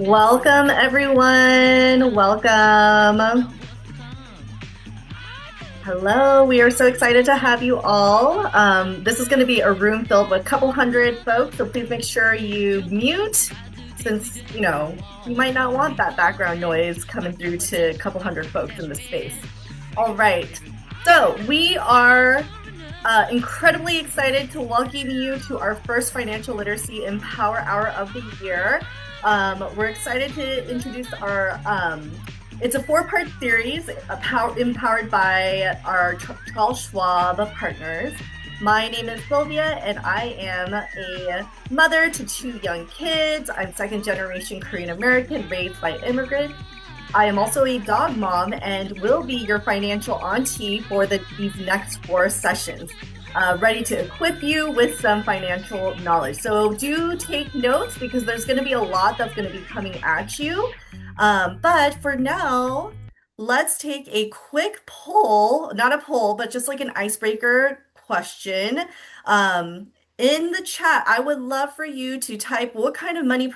Welcome, everyone. Welcome. Hello. We are so excited to have you all. This is going to be a room filled with a couple hundred folks, so please make sure you mute since, you might not want that background noise coming through to a couple hundred folks in the space. All right. So we are incredibly excited to welcome you to our first Financial Literacy Empower Hour of the year. We're excited to introduce it's a four-part series empowered by our Charles Schwab partners. My name is Sylvia, and I am a mother to two young kids. I'm second generation Korean American raised by immigrants. I am also a dog mom and will be your financial auntie for these next four sessions, ready to equip you with some financial knowledge. So do take notes because there's going to be a lot that's going to be coming at you. But for now, let's take a quick poll, not a poll, but just like an icebreaker question. In the chat, I would love for you to type what kind of money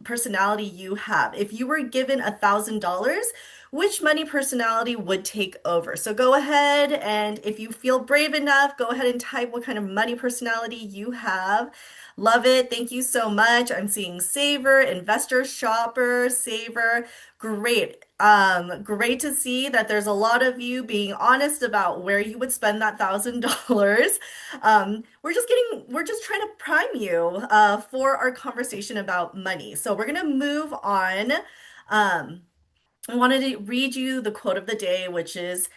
personality you have. If you were given $1,000, which money personality would take over? So go ahead and if you feel brave enough, go ahead and type what kind of money personality you have. Love it. Thank you so much. I'm seeing saver, investor, shopper, saver. Great. Great to see that there's a lot of you being honest about where you would spend that $1,000. We're just trying to prime you for our conversation about money. So we're gonna move on. I wanted to read you the quote of the day, which is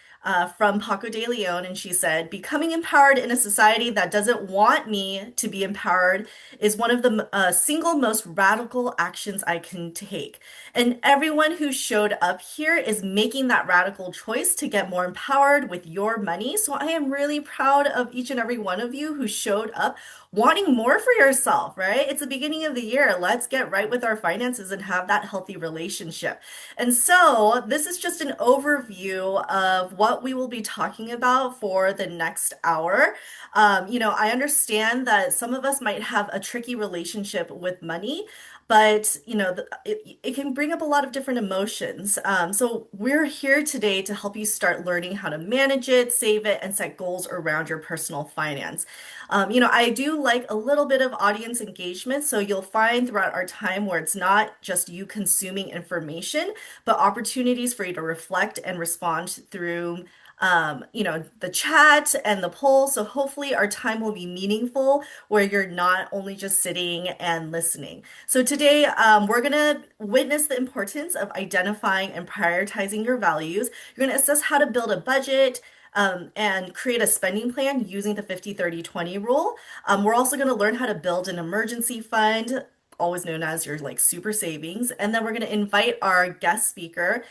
from Paco de Leon, and she said, "Becoming empowered in a society that doesn't want me to be empowered is one of the single most radical actions I can take." And everyone who showed up here is making that radical choice to get more empowered with your money. So I am really proud of each and every one of you who showed up wanting more for yourself, right? It's the beginning of the year. Let's get right with our finances and have that healthy relationship. And so this is just an overview of what we will be talking about for the next hour. I understand that some of us might have a tricky relationship with money, but it can bring up a lot of different emotions. So we're here today to help you start learning how to manage it, save it, and set goals around your personal finance. I do like a little bit of audience engagement, so you'll find throughout our time where it's not just you consuming information, but opportunities for you to reflect and respond through the chat and the poll. So hopefully our time will be meaningful where you're not only just sitting and listening. So today, we're going to witness the importance of identifying and prioritizing your values. You're going to assess how to build a budget, and create a spending plan using the 50-30-20 rule. We're also going to learn how to build an emergency fund, always known as your like super savings. And then we're going to invite our guest speaker,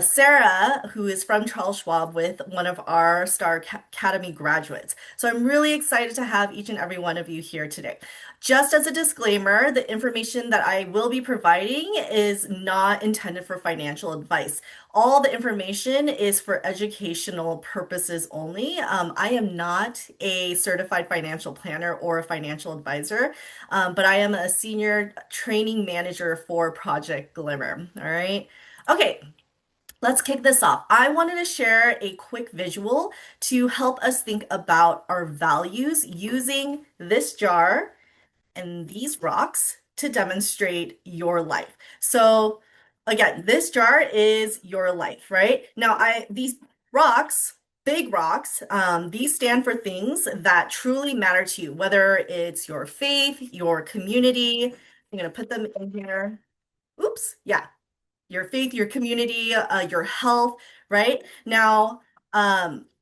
Sarah, who is from Charles Schwab with one of our Star Academy graduates. So I'm really excited to have each and every one of you here today. Just as a disclaimer, the information that I will be providing is not intended for financial advice. All the information is for educational purposes only. I am not a certified financial planner or a financial advisor, but I am a senior training manager for Project Glimmer. All right. Okay, let's kick this off. I wanted to share a quick visual to help us think about our values using this jar and these rocks to demonstrate your life. So again, this jar is your life, right? Now, these rocks, big rocks, these stand for things that truly matter to you, whether it's your faith, your community. I'm gonna put them in here. Oops, yeah, your faith, your community, your health, right? Now,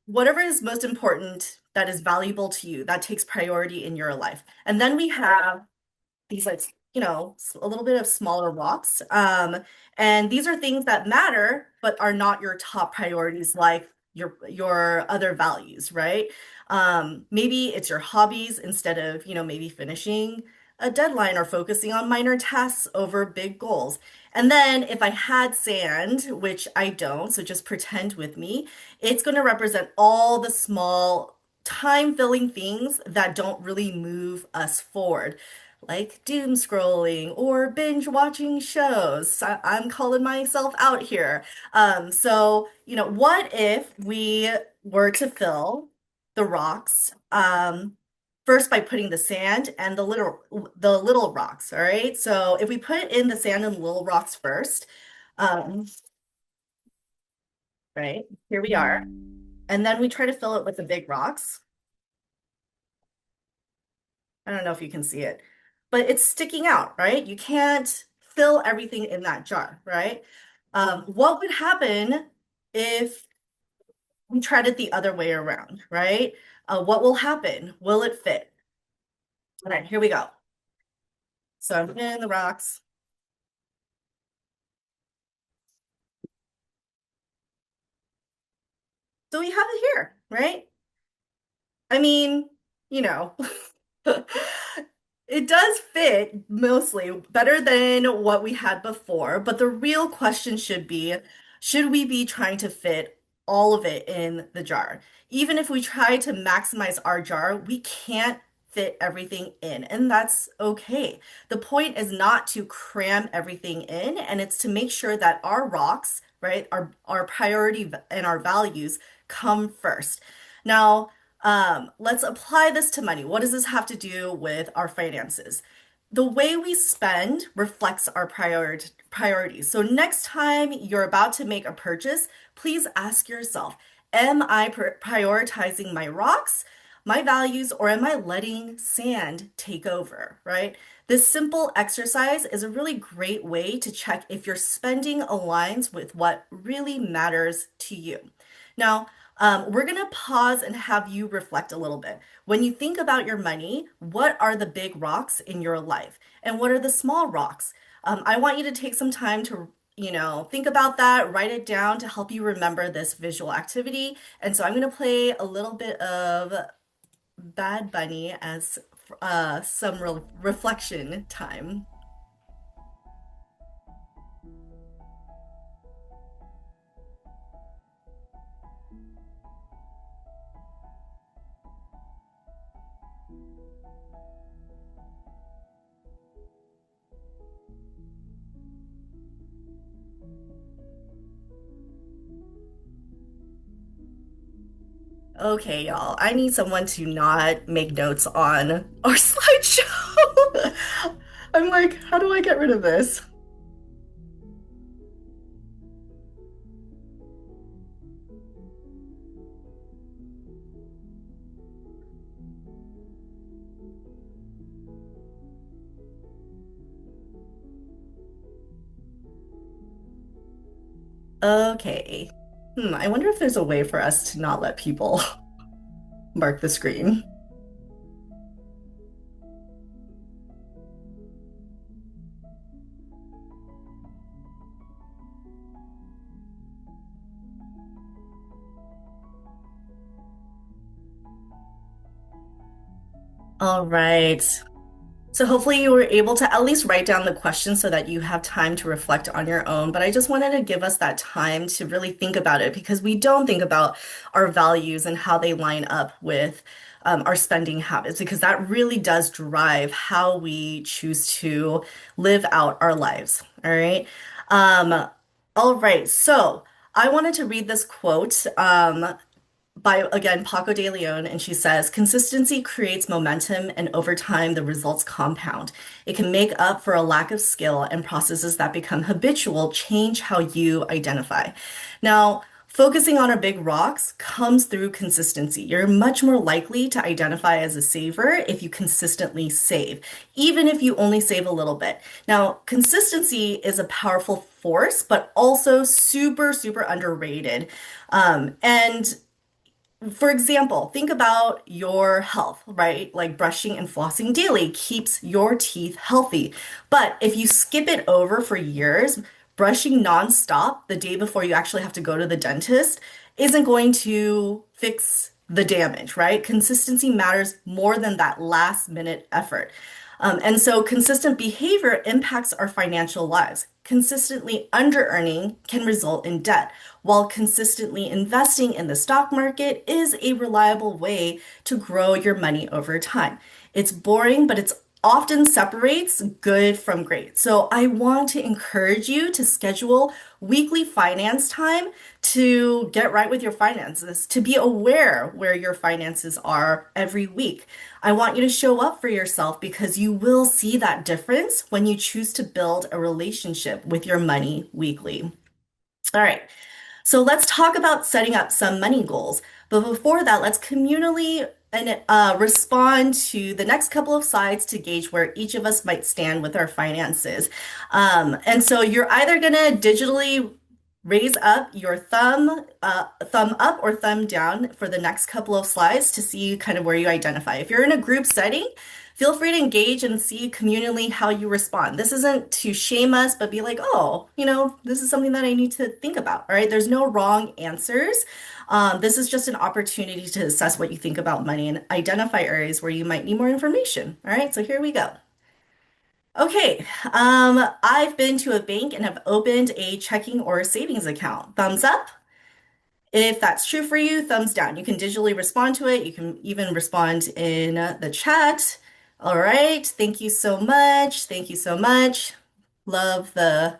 whatever is most important that is valuable to you, that takes priority in your life. And then we have these like a little bit of smaller rocks, and these are things that matter but are not your top priorities like your other values, right? Maybe it's your hobbies instead of maybe finishing a deadline or focusing on minor tasks over big goals. And then if I had sand, which I don't, so just pretend with me, it's going to represent all the small time filling things that don't really move us forward. like doom scrolling or binge watching shows. I'm calling myself out here. What if we were to fill the rocks first by putting the sand and the little rocks, all right? So if we put in the sand and the little rocks first, um, right, here we are. And then we try to fill it with the big rocks. I don't know if you can see it, but it's sticking out, right? You can't fill everything in that jar, right? What would happen if we tried it the other way around, right? What will happen? Will it fit? All right, here we go. So I'm in the rocks. So we have it here, right? I mean, you know, it does fit mostly better than what we had before, but the real question should be, should we be trying to fit all of it in the jar? Even if we try to maximize our jar, we can't fit everything in, and that's okay. The point is not to cram everything in, and it's to make sure that our rocks, right, our priority and our values come first. Now, let's apply this to money. What does this have to do with our finances? The way we spend reflects our priorities. So next time you're about to make a purchase, please ask yourself, am I prioritizing my rocks, my values, or am I letting sand take over, right? This simple exercise is a really great way to check if your spending aligns with what really matters to you. Now, we're going to pause and have you reflect a little bit. When you think about your money, what are the big rocks in your life? And what are the small rocks? I want you to take some time to, think about that, write it down to help you remember this visual activity. And so I'm going to play a little bit of Bad Bunny as some reflection time. Okay, y'all, I need someone to not make notes on our slideshow. I'm like, how do I get rid of this? Okay. I wonder if there's a way for us to not let people mark the screen. All right. So hopefully you were able to at least write down the question so that you have time to reflect on your own. But I just wanted to give us that time to really think about it because we don't think about our values and how they line up with our spending habits because that really does drive how we choose to live out our lives. All right. All right. So I wanted to read this quote. By again Paco de Leon, and she says, consistency creates momentum, and over time, the results compound. It can make up for a lack of skill, and processes that become habitual change how you identify. Now, focusing on our big rocks comes through consistency. You're much more likely to identify as a saver if you consistently save, even if you only save a little bit. Now, consistency is a powerful force, but also super, super underrated. And for example, think about your health, right? Like brushing and flossing daily keeps your teeth healthy. But if you skip it over for years, brushing nonstop the day before you actually have to go to the dentist isn't going to fix the damage, right? Consistency matters more than that last minute effort. And so consistent behavior impacts our financial lives. Consistently under earning can result in debt, while consistently investing in the stock market is a reliable way to grow your money over time. It's boring, but it's often separates good from great. So I want to encourage you to schedule weekly finance time to get right with your finances, to be aware where your finances are every week. I want you to show up for yourself because you will see that difference when you choose to build a relationship with your money weekly. All right. So let's talk about setting up some money goals. But before that, let's communally and respond to the next couple of slides to gauge where each of us might stand with our finances. And so you're either going to digitally raise up your thumb up or thumb down for the next couple of slides to see kind of where you identify. If you're in a group setting, feel free to engage and see communally how you respond. This isn't to shame us, but be like, oh, this is something that I need to think about. All right. There's no wrong answers. This is just an opportunity to assess what you think about money and identify areas where you might need more information. All right. So here we go. Okay. I've been to a bank and have opened a checking or savings account. Thumbs up. If that's true for you, thumbs down. You can digitally respond to it. You can even respond in the chat. All right. Thank you so much. Thank you so much. Love the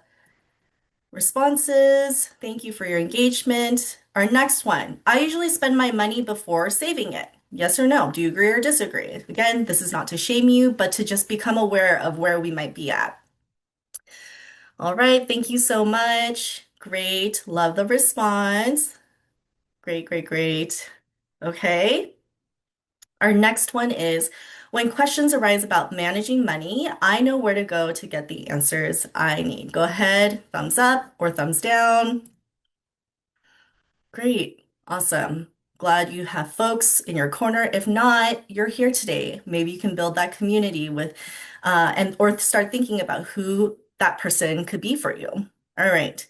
responses. Thank you for your engagement. Our next one. I usually spend my money before saving it. Yes or no? Do you agree or disagree? Again, this is not to shame you, but to just become aware of where we might be at. All right. Thank you so much. Great. Love the response. Great, great, great. Okay. Our next one is when questions arise about managing money, I know where to go to get the answers I need. Go ahead, thumbs up or thumbs down. Great. Awesome. Glad you have folks in your corner. If not, you're here today. Maybe you can build that community with or start thinking about who that person could be for you. All right.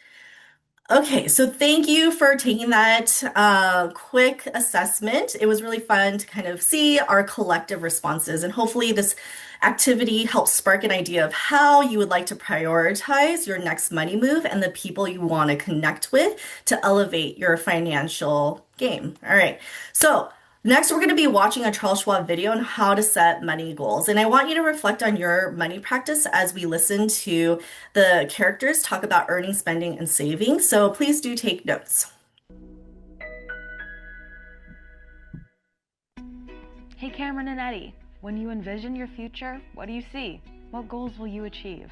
Okay, so thank you for taking that quick assessment. It was really fun to kind of see our collective responses, and hopefully this activity helps spark an idea of how you would like to prioritize your next money move and the people you want to connect with to elevate your financial game. All right, so next, we're going to be watching a Charles Schwab video on how to set money goals. And I want you to reflect on your money practice as we listen to the characters talk about earning, spending, and saving. So please do take notes. Hey, Cameron and Eddie. When you envision your future, what do you see? What goals will you achieve?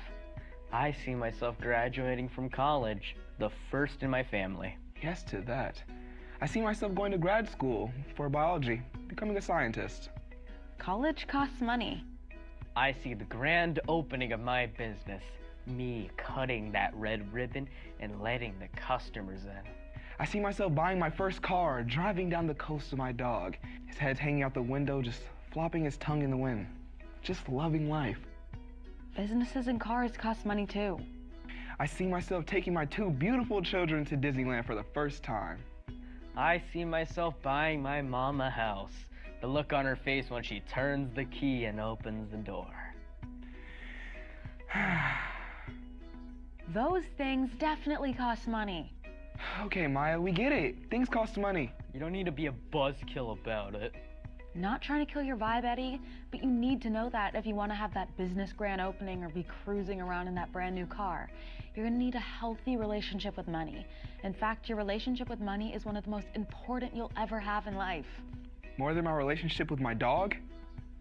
I see myself graduating from college, the first in my family. Yes to that. I see myself going to grad school for biology, becoming a scientist. College costs money. I see the grand opening of my business, me cutting that red ribbon and letting the customers in. I see myself buying my first car, driving down the coast with my dog, his head hanging out the window, just flopping his tongue in the wind, just loving life. Businesses and cars cost money too. I see myself taking my two beautiful children to Disneyland for the first time. I see myself buying my mom a house, the look on her face when she turns the key and opens the door. Those things definitely cost money. Okay, Maya, we get it. Things cost money. You don't need to be a buzzkill about it. Not trying to kill your vibe, Eddie, but you need to know that if you want to have that business grand opening or be cruising around in that brand new car. You're going to need a healthy relationship with money. In fact, your relationship with money is one of the most important you'll ever have in life. More than my relationship with my dog?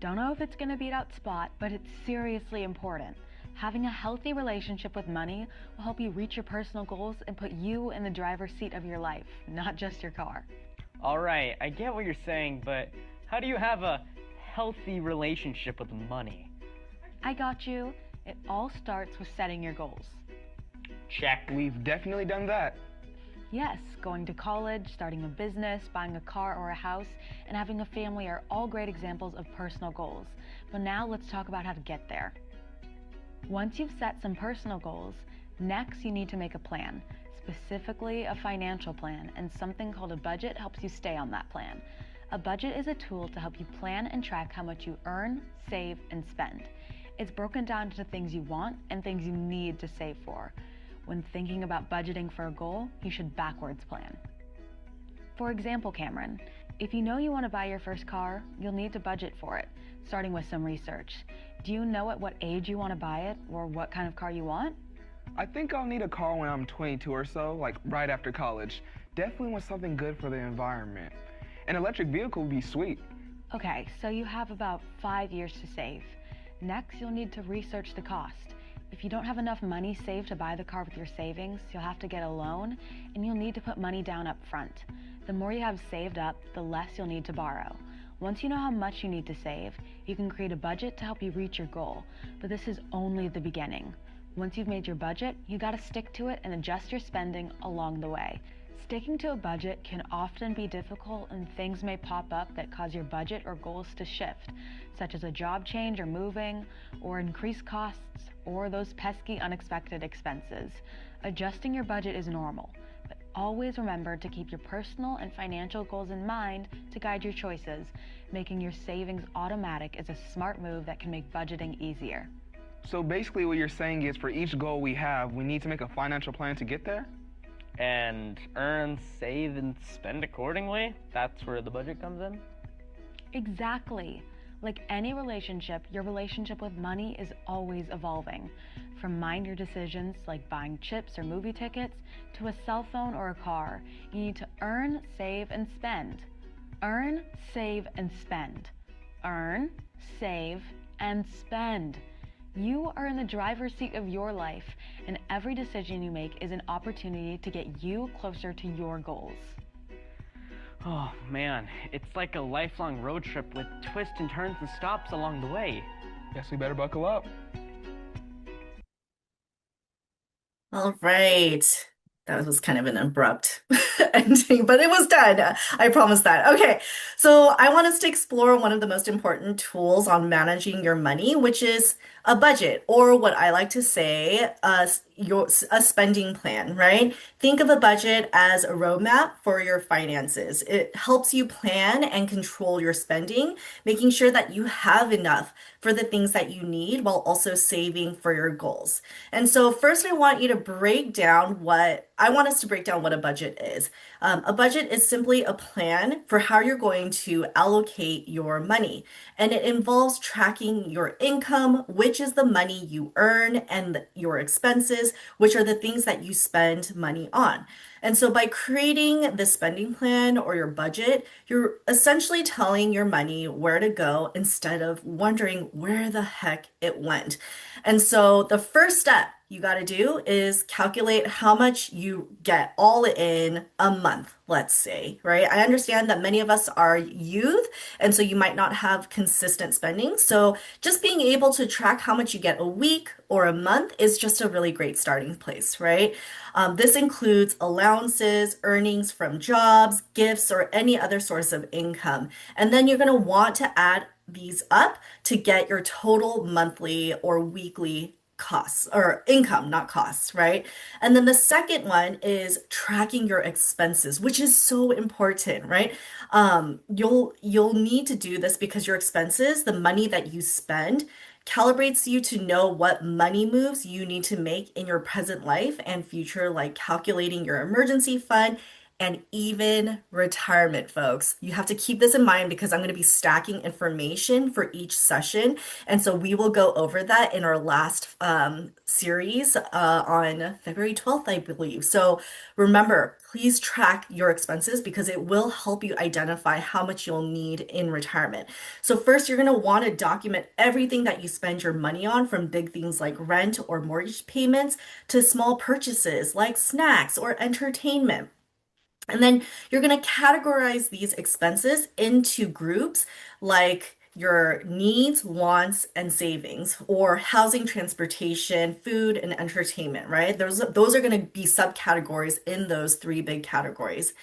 Don't know if it's going to beat out Spot, but it's seriously important. Having a healthy relationship with money will help you reach your personal goals and put you in the driver's seat of your life, not just your car. All right, I get what you're saying, but how do you have a healthy relationship with money? I got you. It all starts with setting your goals. Check. We've definitely done that. Yes, going to college, starting a business, buying a car or a house, and having a family are all great examples of personal goals. But now let's talk about how to get there. Once you've set some personal goals, next you need to make a plan, specifically a financial plan, and something called a budget helps you stay on that plan. A budget is a tool to help you plan and track how much you earn, save, and spend. It's broken down into things you want and things you need to save for. When thinking about budgeting for a goal, you should backwards plan. For example, Cameron, If you know you want to buy your first car, you'll need to budget for it, starting with some research. Do you know at what age you want to buy it or what kind of car you want? I think I'll need a car when I'm 22 or so, like right after college. Definitely want something good for the environment. An electric vehicle would be sweet. Okay, so you have about 5 years to save. Next, you'll need to research the cost. If you don't have enough money saved to buy the car with your savings, you'll have to get a loan and you'll need to put money down up front. The more you have saved up, the less you'll need to borrow. Once you know how much you need to save, you can create a budget to help you reach your goal. But this is only the beginning. Once you've made your budget, you gotta stick to it and adjust your spending along the way. Sticking to a budget can often be difficult and things may pop up that cause your budget or goals to shift, such as a job change or moving, or increased costs, or those pesky unexpected expenses. Adjusting your budget is normal, but always remember to keep your personal and financial goals in mind to guide your choices. Making your savings automatic is a smart move that can make budgeting easier. So basically what you're saying is for each goal we have, we need to make a financial plan to get there? And earn, save, and spend accordingly? That's where the budget comes in? Exactly. Like any relationship, your relationship with money is always evolving. From minor decisions like buying chips or movie tickets to a cell phone or a car, you need to earn, save, and spend. Earn, save, and spend. Earn, save, and spend. You are in the driver's seat of your life, and every decision you make is an opportunity to get you closer to your goals. Oh man, it's like a lifelong road trip with twists and turns and stops along the way. Guess we better buckle up. All right. That was kind of an abrupt ending, but it was done. I promise that. Okay, so I want us to explore one of the most important tools on managing your money, which is a budget, or what I like to say, a spending plan, right? Think of a budget as a roadmap for your finances. It helps you plan and control your spending, making sure that you have enough for the things that you need while also saving for your goals. And so first I want us to break down what a budget is. A budget is simply a plan for how you're going to allocate your money. And it involves tracking your income, which is the money you earn, and your expenses, which are the things that you spend money on. And so by creating the spending plan or your budget, you're essentially telling your money where to go instead of wondering where the heck it went. And so the first step you got to do is calculate how much you get all in a month, let's say, right? I understand that many of us are youth, and so you might not have consistent spending. So just being able to track how much you get a week or a month is just a really great starting place, right? This includes allowances, earnings from jobs, gifts, or any other source of income. And then you're going to want to add these up to get your total monthly or weekly costs or income, not costs, right? And then the second one is tracking your expenses, which is so important, right? You'll need to do this because your expenses, the money that you spend, calibrates you to know what money moves you need to make in your present life and future, like calculating your emergency fund and even retirement, folks. You have to keep this in mind because I'm going to be stacking information for each session. And so we will go over that in our last series on February 12th, I believe. So remember, please track your expenses because it will help you identify how much you'll need in retirement. So first, you're going to want to document everything that you spend your money on, from big things like rent or mortgage payments to small purchases like snacks or entertainment. And then you're going to categorize these expenses into groups like your needs, wants, and savings, or housing, transportation, food, and entertainment, right? Those are going to be subcategories in those three big categories.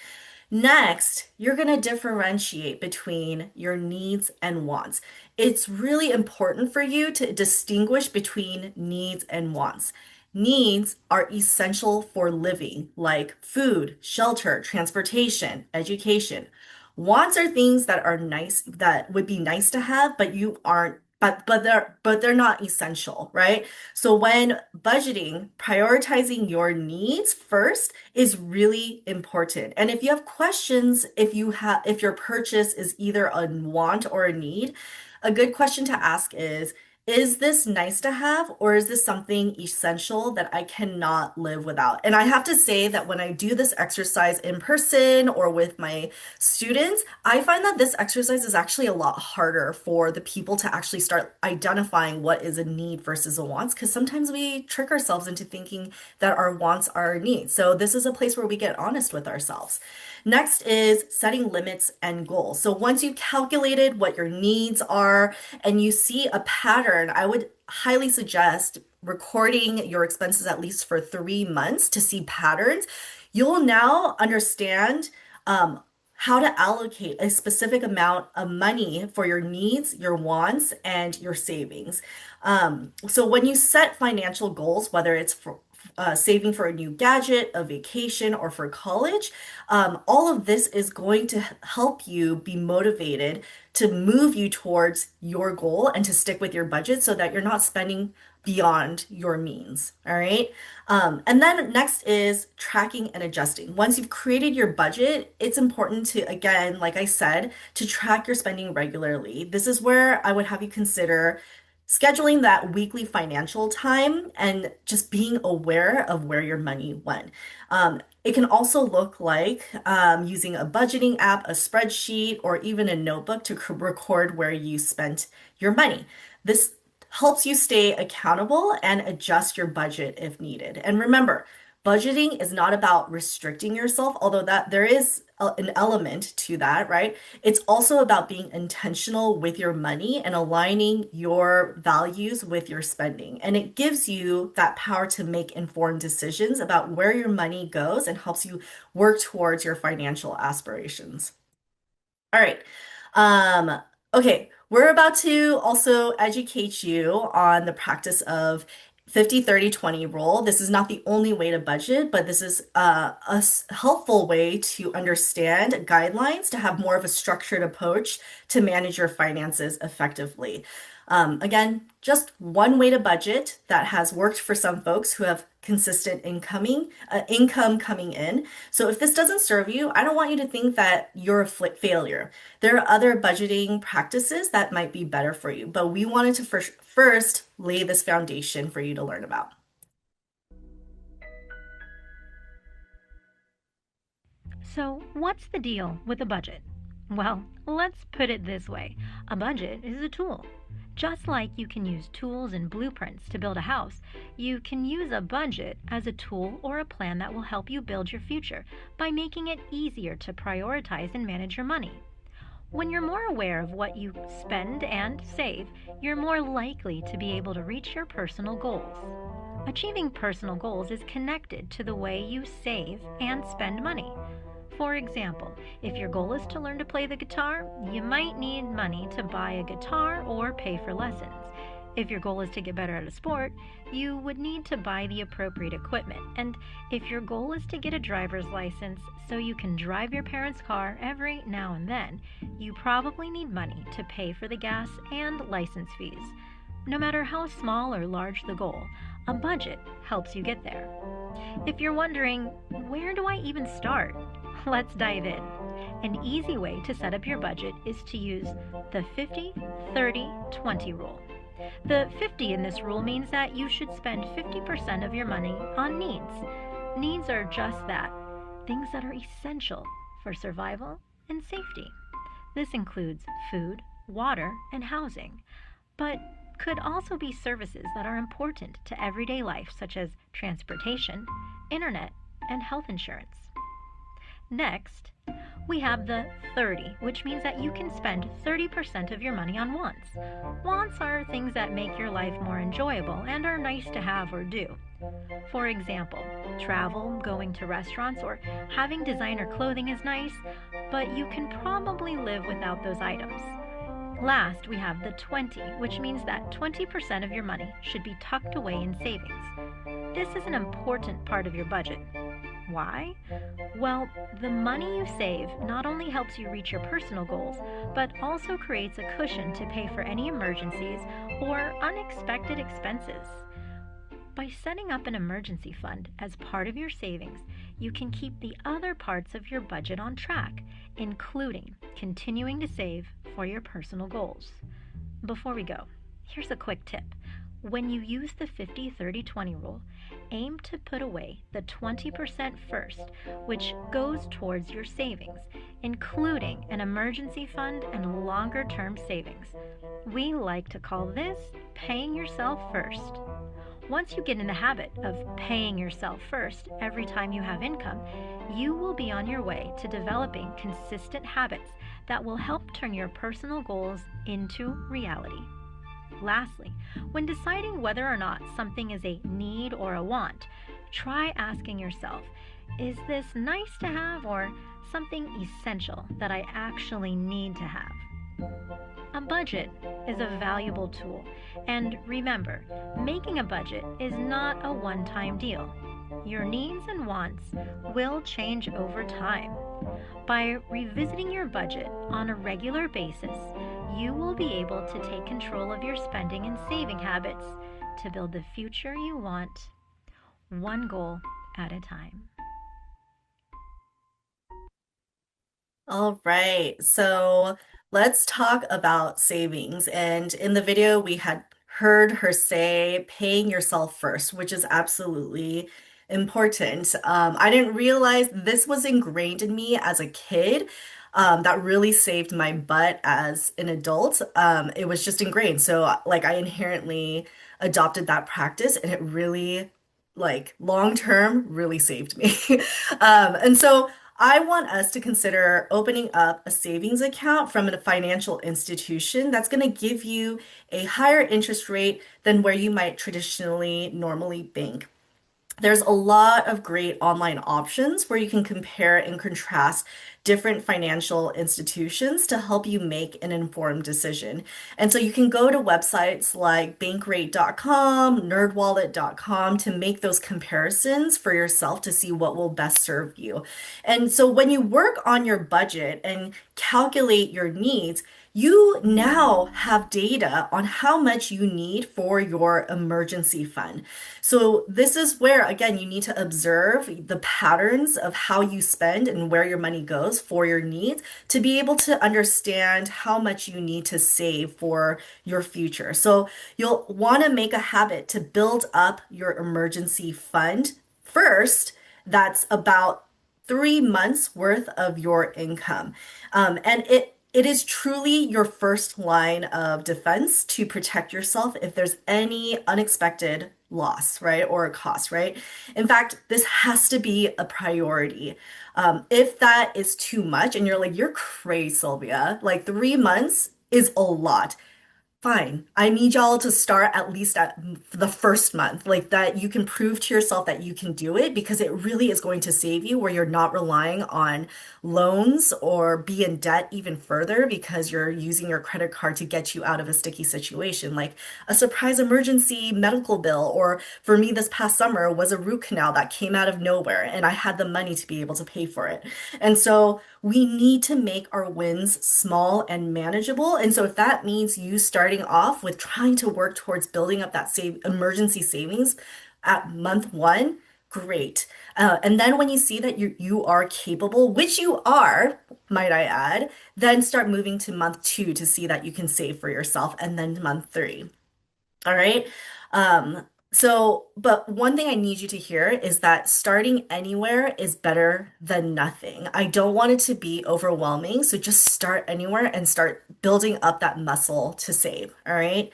Next, you're going to differentiate between your needs and wants. It's really important for you to distinguish between needs and wants. Needs are essential for living, like food, shelter, transportation, education. Wants are things that are nice, that would be nice to have, but you aren't but they're not essential, right? So when budgeting, prioritizing your needs first is really important. And if you have questions, if your purchase is either a want or a need, a good question to ask is this nice to have, or is this something essential that I cannot live without? And I have to say that when I do this exercise in person or with my students, I find that this exercise is actually a lot harder for the people to actually start identifying what is a need versus a wants, because sometimes we trick ourselves into thinking that our wants are our needs. So this is a place where we get honest with ourselves. Next is setting limits and goals. So once you've calculated what your needs are and you see a pattern, I would highly suggest recording your expenses at least for 3 months to see patterns. You'll now understand how to allocate a specific amount of money for your needs, your wants, and your savings. So when you set financial goals, whether it's for saving for a new gadget, a vacation, or for college, all of this is going to help you be motivated to move you towards your goal and to stick with your budget so that you're not spending beyond your means. All right. And then next is tracking and adjusting. Once you've created your budget, it's important to, again, like I said, to track your spending regularly. This is where I would have you consider scheduling that weekly financial time and just being aware of where your money went. It can also look like using a budgeting app, a spreadsheet, or even a notebook to record where you spent your money. This helps you stay accountable and adjust your budget if needed. And remember, budgeting is not about restricting yourself, although that there is an element to that, right? It's also about being intentional with your money and aligning your values with your spending. And it gives you that power to make informed decisions about where your money goes and helps you work towards your financial aspirations. All right. Okay, we're about to also educate you on the practice of 50/30/20 rule. This is not the only way to budget, but this is helpful way to understand guidelines to have more of a structured approach to manage your finances effectively. Again, just one way to budget that has worked for some folks who have consistent income coming in. So if this doesn't serve you, I don't want you to think that you're a failure. There are other budgeting practices that might be better for you, but we wanted to first lay this foundation for you to learn about. So, what's the deal with a budget? Well, let's put it this way. A budget is a tool. Just like you can use tools and blueprints to build a house, you can use a budget as a tool or a plan that will help you build your future by making it easier to prioritize and manage your money. When you're more aware of what you spend and save, you're more likely to be able to reach your personal goals. Achieving personal goals is connected to the way you save and spend money. For example, if your goal is to learn to play the guitar, you might need money to buy a guitar or pay for lessons. If your goal is to get better at a sport, you would need to buy the appropriate equipment. And if your goal is to get a driver's license so you can drive your parents' car every now and then, you probably need money to pay for the gas and license fees. No matter how small or large the goal, a budget helps you get there. If you're wondering, where do I even start? Let's dive in. An easy way to set up your budget is to use the 50/30/20 rule. The 50 in this rule means that you should spend 50% of your money on needs. Needs are just that, things that are essential for survival and safety. This includes food, water, and housing, but could also be services that are important to everyday life, such as transportation, internet, and health insurance. Next, we have the 30, which means that you can spend 30% of your money on wants. Wants are things that make your life more enjoyable and are nice to have or do. For example, travel, going to restaurants, or having designer clothing is nice, but you can probably live without those items. Last, we have the 20, which means that 20% of your money should be tucked away in savings. This is an important part of your budget. Why? Well, the money you save not only helps you reach your personal goals, but also creates a cushion to pay for any emergencies or unexpected expenses. By setting up an emergency fund as part of your savings, you can keep the other parts of your budget on track, including continuing to save for your personal goals. Before we go, here's a quick tip. When you use the 50-30-20 rule, aim to put away the 20% first, which goes towards your savings, including an emergency fund and longer term savings. We like to call this paying yourself first. Once you get in the habit of paying yourself first every time you have income, you will be on your way to developing consistent habits that will help turn your personal goals into reality. Lastly, when deciding whether or not something is a need or a want, try asking yourself, is this nice to have or something essential that I actually need to have? A budget is a valuable tool, and remember, making a budget is not a one-time deal. Your needs and wants will change over time. By revisiting your budget on a regular basis, you will be able to take control of your spending and saving habits to build the future you want, one goal at a time. All right, so let's talk about savings. And in the video, we had heard her say paying yourself first, which is absolutely important. I didn't realize this was ingrained in me as a kid. That really saved my butt as an adult. It was just ingrained. So, like, I inherently adopted that practice, and it really, like, long term, really saved me. And so, I want us to consider opening up a savings account from a financial institution that's going to give you a higher interest rate than where you might traditionally normally bank. There's a lot of great online options where you can compare and contrast different financial institutions to help you make an informed decision. And so you can go to websites like bankrate.com, nerdwallet.com to make those comparisons for yourself to see what will best serve you. And so when you work on your budget and calculate your needs, you now have data on how much you need for your emergency fund. So this is where, again, you need to observe the patterns of how you spend and where your money goes for your needs to be able to understand how much you need to save for your future. So you'll want to make a habit to build up your emergency fund first. That's about 3 months worth of your income. And it is truly your first line of defense to protect yourself if there's any unexpected loss, right? Or a cost, right? In fact, this has to be a priority. If that is too much and you're like, you're crazy, Sylvia, like 3 months is a lot. Fine. I need y'all to start at least at the first month, like that you can prove to yourself that you can do it because it really is going to save you where you're not relying on loans or be in debt even further because you're using your credit card to get you out of a sticky situation, like a surprise emergency medical bill. Or for me, this past summer was a root canal that came out of nowhere and I had the money to be able to pay for it. And so we need to make our wins small and manageable. And so if that means you starting off with trying to work towards building up that save emergency savings at month one, great. And then when you see that you are capable, which you are, might I add, then start moving to month two to see that you can save for yourself, and then month three. All right. But one thing I need you to hear is that starting anywhere is better than nothing. I don't want it to be overwhelming. So just start anywhere and start building up that muscle to save. All right.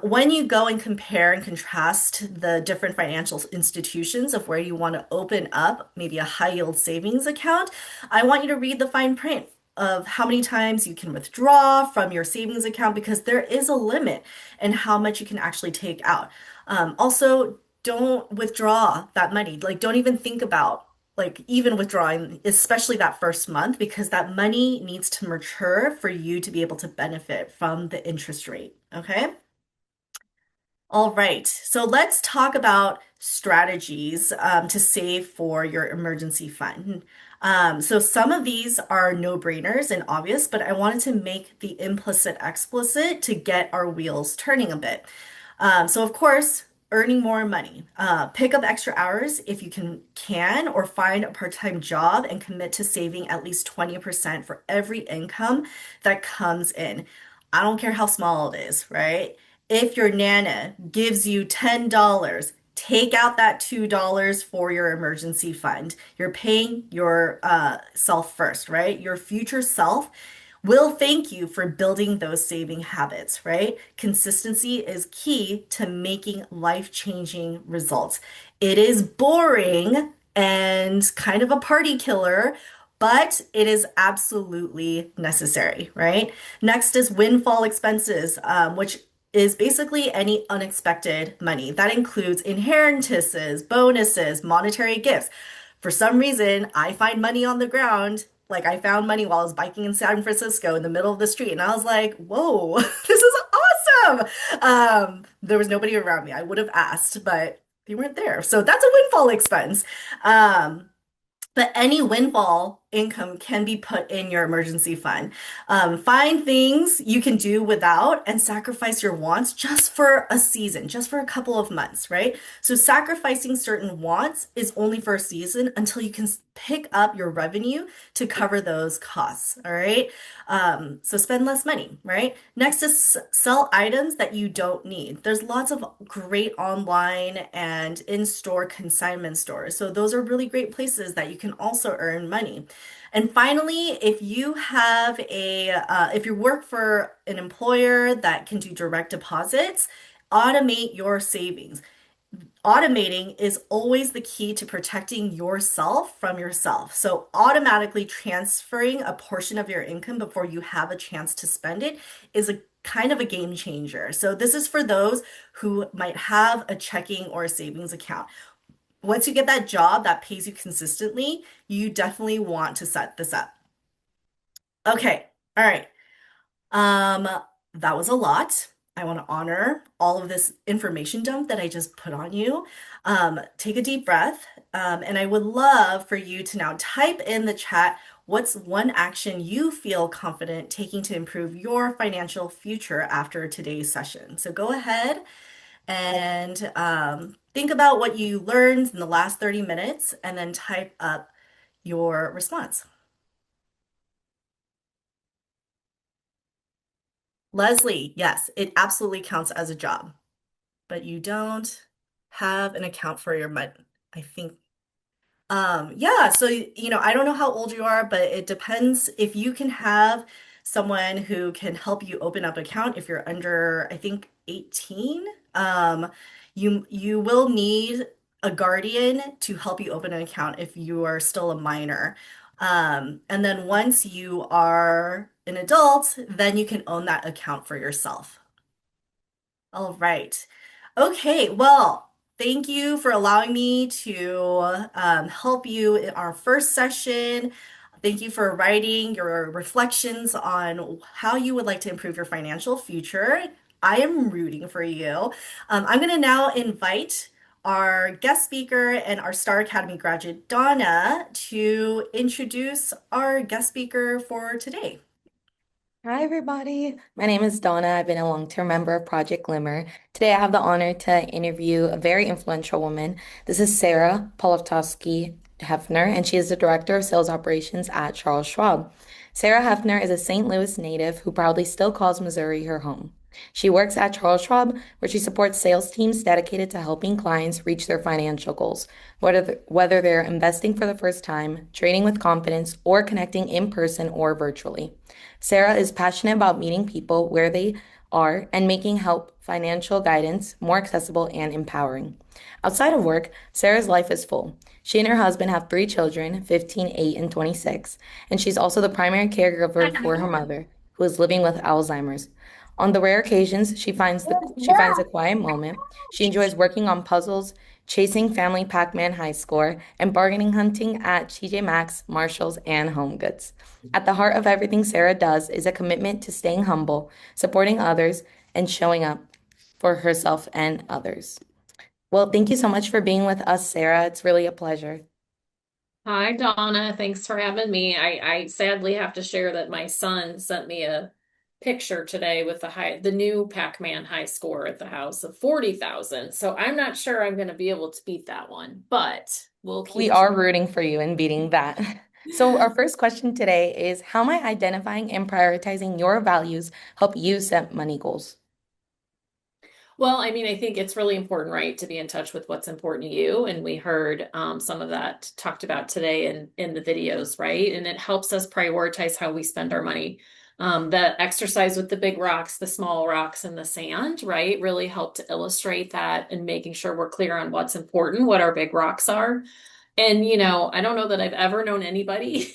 When you go and compare and contrast the different financial institutions of where you want to open up maybe a high yield savings account, I want you to read the fine print of how many times you can withdraw from your savings account because there is a limit in how much you can actually take out. Also, don't withdraw that money. Like, don't even think about like even withdrawing, especially that first month, because that money needs to mature for you to be able to benefit from the interest rate. Okay. All right, so let's talk about strategies to save for your emergency fund. So some of these are no-brainers and obvious, but I wanted to make the implicit explicit to get our wheels turning a bit. So of course, earning more money. Pick up extra hours if you can, or find a part-time job and commit to saving at least 20% for every income that comes in. I don't care how small it is, right? If your Nana gives you $10, take out that $2 for your emergency fund. You're paying your self first, right? Your future self will thank you for building those saving habits, right? Consistency is key to making life-changing results. It is boring and kind of a party killer, but it is absolutely necessary, right? Next is windfall expenses, which is basically any unexpected money. That includes inheritances, bonuses, monetary gifts. For some reason, I find money on the ground. Like I found money while I was biking in San Francisco in the middle of the street, and I was like, "Whoa, this is awesome!" There was nobody around me. I would have asked, but they weren't there. So that's a windfall expense. Um, but any windfall income can be put in your emergency fund. Find things you can do without and sacrifice your wants just for a season, just for a couple of months, right? So sacrificing certain wants is only for a season until you can pick up your revenue to cover those costs, all right? So spend less money, right? Next is sell items that you don't need. There's lots of great online and in-store consignment stores. So those are really great places that you can also earn money. And finally, if you work for an employer that can do direct deposits, automate your savings. Automating is always the key to protecting yourself from yourself. So, automatically transferring a portion of your income before you have a chance to spend it is a kind of a game changer. So, this is for those who might have a checking or a savings account. Once you get that job that pays you consistently, you definitely want to set this up. Okay, all right. Um, that was a lot. I want to honor all of this information dump that I just put on you. Take a deep breath. And I would love for you to now type in the chat what's one action you feel confident taking to improve your financial future after today's session. So go ahead and think about what you learned in the last 30 minutes and then type up your response. Leslie, yes, it absolutely counts as a job, but you don't have an account for your money. I think yeah, so I don't know how old you are, but it depends if you can have someone who can help you open up an account if you're under, I think, 18. You will need a guardian to help you open an account if you are still a minor. And then once you are an adult, then you can own that account for yourself. All right. Okay, well, thank you for allowing me to help you in our first session. Thank you for writing your reflections on how you would like to improve your financial future. I am rooting for you. I'm going to now invite our guest speaker and our Star Academy graduate, Donna, to introduce our guest speaker for today. Hi, everybody. My name is Donna. I've been a long-term member of Project Glimmer. Today, I have the honor to interview a very influential woman. This is Sarah Polotowski Hefner, and she is the Director of Sales Operations at Charles Schwab. Sarah Hefner is a St. Louis native who proudly still calls Missouri her home. She works at Charles Schwab, where she supports sales teams dedicated to helping clients reach their financial goals, whether they're investing for the first time, trading with confidence, or connecting in person or virtually. Sarah is passionate about meeting people where they are and making help financial guidance more accessible and empowering. Outside of work, Sarah's life is full. She and her husband have 3 children, 15, 8, and 26, and she's also the primary caregiver for her mother, who is living with Alzheimer's. On the rare occasions she finds a quiet moment, she enjoys working on puzzles, chasing family Pac-Man high score, and bargaining hunting at TJ Maxx, Marshalls, and Home Goods. At the heart of everything Sarah does is a commitment to staying humble, supporting others, and showing up for herself and others. Well, thank you so much for being with us, Sarah. It's really a pleasure. Hi, Donna. Thanks for having me. I sadly have to share that my son sent me a picture today with the new Pac-Man high score at the house of 40,000. So I'm not sure I'm going to be able to beat that one, but we'll We keep are trying. rooting for you in beating that. So, our first question today is how might identifying and prioritizing your values help you set money goals? Well, I mean, I think it's really important, right, to be in touch with what's important to you. And we heard some of that talked about today in the videos, right? And it helps us prioritize how we spend our money. The exercise with the big rocks, the small rocks, and the sand, right, really help to illustrate that and making sure we're clear on what's important, what our big rocks are. And, I don't know that I've ever known anybody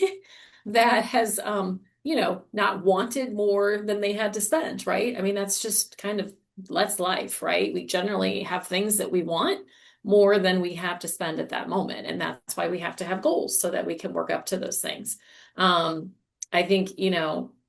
that has, not wanted more than they had to spend, right? I mean, that's just kind of that's life, right? We generally have things that we want more than we have to spend at that moment. And that's why we have to have goals so that we can work up to those things. Um, I think,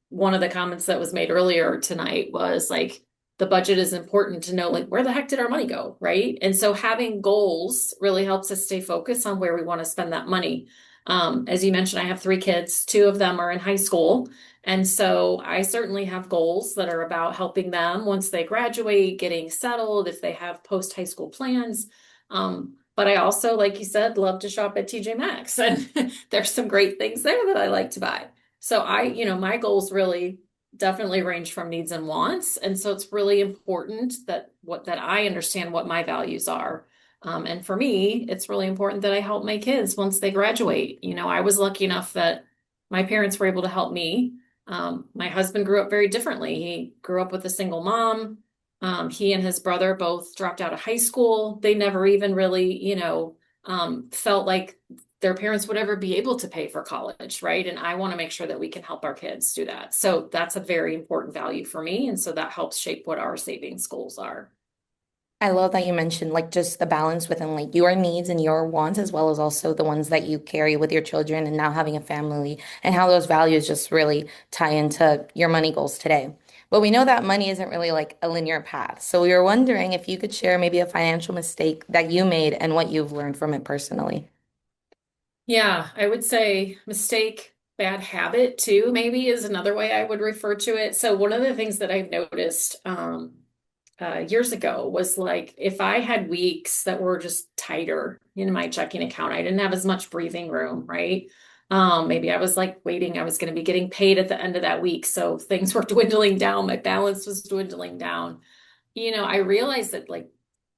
one of the comments that was made earlier tonight was like, the budget is important to know, like, where the heck did our money go, right? And so having goals really helps us stay focused on where we want to spend that money. As you mentioned, I have three kids, two of them are in high school. And so I certainly have goals that are about helping them once they graduate, getting settled, if they have post high school plans. But I also, like you said, love to shop at TJ Maxx, and there's some great things there that I like to buy. So my goals really definitely range from needs and wants. And so it's really important that I understand what my values are. And for me, it's really important that I help my kids once they graduate. I was lucky enough that my parents were able to help me. My husband grew up very differently. He grew up with a single mom. He and his brother both dropped out of high school. They never even really, felt like their parents would ever be able to pay for college, right? And I want to make sure that we can help our kids do that. So that's a very important value for me. And so that helps shape what our savings goals are. I love that you mentioned like just the balance within like your needs and your wants, as well as also the ones that you carry with your children and now having a family, and how those values just really tie into your money goals today. But we know that money isn't really like a linear path. So we were wondering if you could share maybe a financial mistake that you made and what you've learned from it personally. Yeah, I would say mistake, bad habit too, maybe is another way I would refer to it. So one of the things that I've noticed years ago was like if I had weeks that were just tighter in my checking account, I didn't have as much breathing room, right? Maybe I was like waiting, I was going to be getting paid at the end of that week. So things were dwindling down, my balance was dwindling down. I realized that like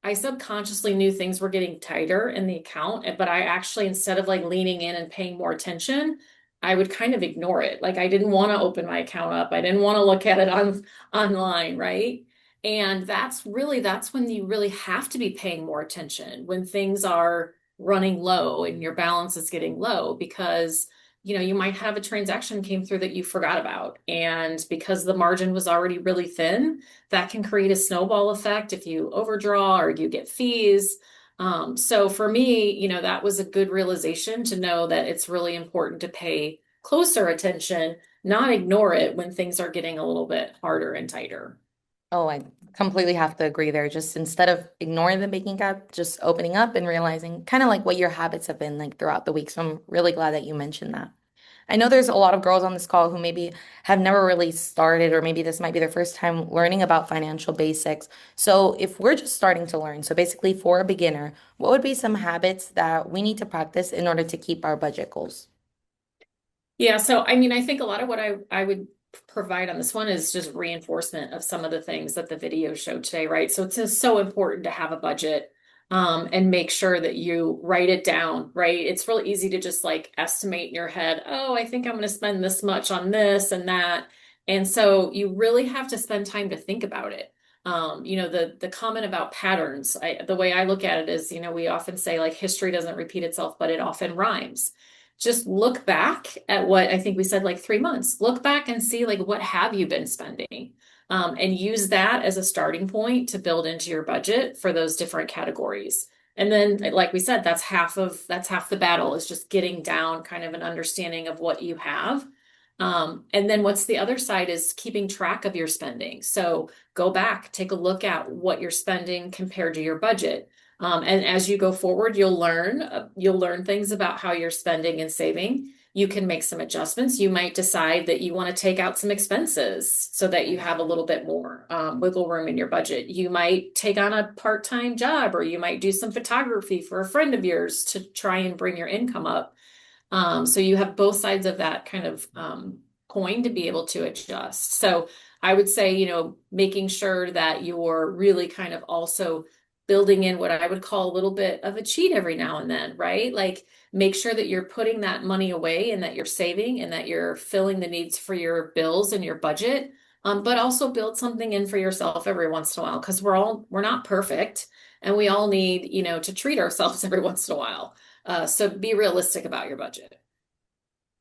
I subconsciously knew things were getting tighter in the account, but I actually, instead of like leaning in and paying more attention, I would kind of ignore it. Like I didn't want to open my account up. I didn't want to look at it online, right? And that's when you really have to be paying more attention when things are running low and your balance is getting low because you might have a transaction came through that you forgot about. And because the margin was already really thin, that can create a snowball effect if you overdraw or you get fees. So for me, that was a good realization to know that it's really important to pay closer attention, not ignore it when things are getting a little bit harder and tighter. Oh, I completely have to agree there. Just instead of ignoring the banking app, just opening up and realizing kind of like what your habits have been like throughout the week. So I'm really glad that you mentioned that. I know there's a lot of girls on this call who maybe have never really started, or maybe this might be their first time learning about financial basics. So if we're just starting to learn, so basically for a beginner, what would be some habits that we need to practice in order to keep our budget goals? Yeah, so I mean, I think a lot of what I would provide on this one is just reinforcement of some of the things that the video showed today, right? So it's just so important to have a budget and make sure that you write it down, right? It's really easy to just like estimate in your head, oh, I think I'm going to spend this much on this and that. And so you really have to spend time to think about it. The comment about patterns, the way I look at it is, we often say like history doesn't repeat itself, but it often rhymes. Just look back at what I think we said like 3 months. Look back and see like what have you been spending, and use that as a starting point to build into your budget for those different categories. And then, like we said, that's half the battle is just getting down kind of an understanding of what you have. And then what's the other side is keeping track of your spending. So go back, take a look at what you're spending compared to your budget. And as you go forward, you'll learn things about how you're spending and saving. You can make some adjustments. You might decide that you want to take out some expenses so that you have a little bit more wiggle room in your budget. You might take on a part-time job, or you might do some photography for a friend of yours to try and bring your income up. So you have both sides of that kind of coin to be able to adjust. So I would say, making sure that you're really kind of also building in what I would call a little bit of a cheat every now and then, right? Like make sure that you're putting that money away and that you're saving and that you're filling the needs for your bills and your budget. But also build something in for yourself every once in a while because we're not perfect and we all need, to treat ourselves every once in a while. So be realistic about your budget.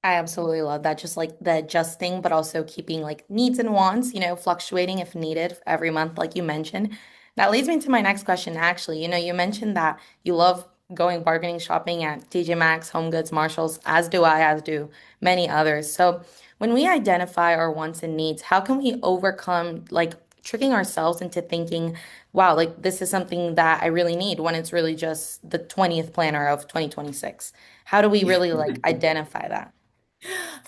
I absolutely love that. Just like the adjusting, but also keeping like needs and wants, fluctuating if needed every month, like you mentioned. That leads me to my next question, actually. You mentioned that you love going bargaining shopping at TJ Maxx, Home Goods, Marshalls, as do I, as do many others. So when we identify our wants and needs, how can we overcome like tricking ourselves into thinking, wow, like this is something that I really need when it's really just the 20th planner of 2026? How do we really like identify that?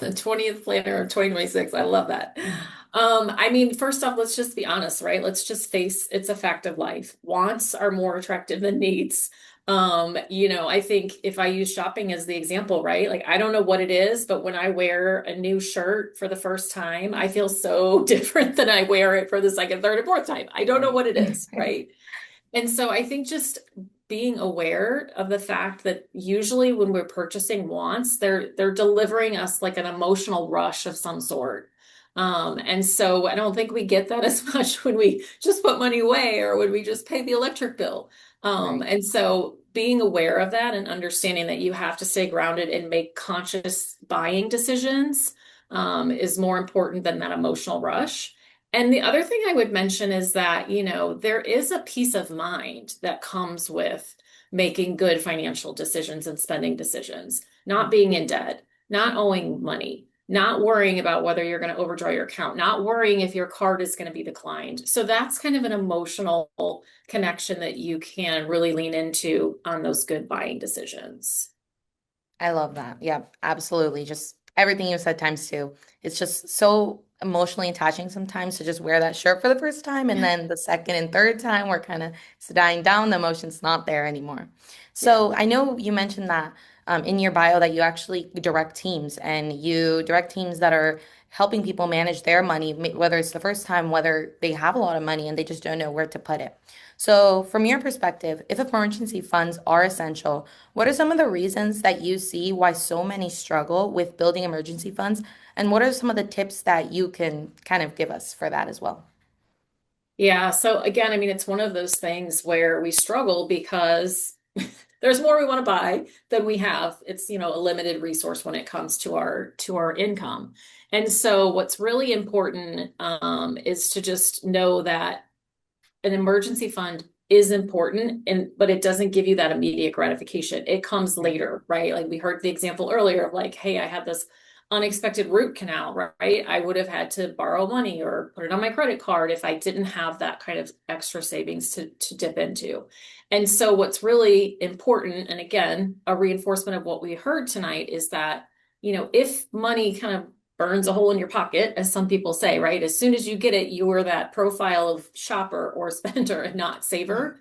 The 20th planner of 2026. I love that. I mean, first off, let's just be honest, right? Let's just face it's a fact of life. Wants are more attractive than needs. I think if I use shopping as the example, right? Like I don't know what it is, but when I wear a new shirt for the first time, I feel so different than I wear it for the second, third, and fourth time. I don't know what it is, right? And so I think just being aware of the fact that usually when we're purchasing wants, they're delivering us like an emotional rush of some sort. And so I don't think we get that as much when we just put money away or when we just pay the electric bill. Right. And so being aware of that and understanding that you have to stay grounded and make conscious buying decisions is more important than that emotional rush. And the other thing I would mention is that, there is a peace of mind that comes with making good financial decisions and spending decisions, not being in debt, not owing money, not worrying about whether you're going to overdraw your account, not worrying if your card is going to be declined. So that's kind of an emotional connection that you can really lean into on those good buying decisions. I love that. Yeah, absolutely. Just everything you said times two. It's just so emotionally attaching sometimes to just wear that shirt for the first time. And then the second and third time, we're kind of it's dying down. The emotion's not there anymore. Yeah. So I know you mentioned that in your bio that you actually direct teams and you direct teams that are helping people manage their money, whether it's the first time, whether they have a lot of money and they just don't know where to put it. So, from your perspective, if emergency funds are essential, what are some of the reasons that you see why so many struggle with building emergency funds? And what are some of the tips that you can kind of give us for that as well? Yeah. So again, I mean, it's one of those things where we struggle because there's more we want to buy than we have. It's, a limited resource when it comes to our income. And so what's really important is to just know that an emergency fund is important but it doesn't give you that immediate gratification. It comes Right. later, right? Like we heard the example earlier of like, hey, I had this unexpected root canal, right? I would have had to borrow money or put it on my credit card if I didn't have that kind of extra savings to dip into. And so what's really important, and again, a reinforcement of what we heard tonight is that, if money kind of burns a hole in your pocket, as some people say, right? As soon as you get it, you are that profile of shopper or spender and not saver.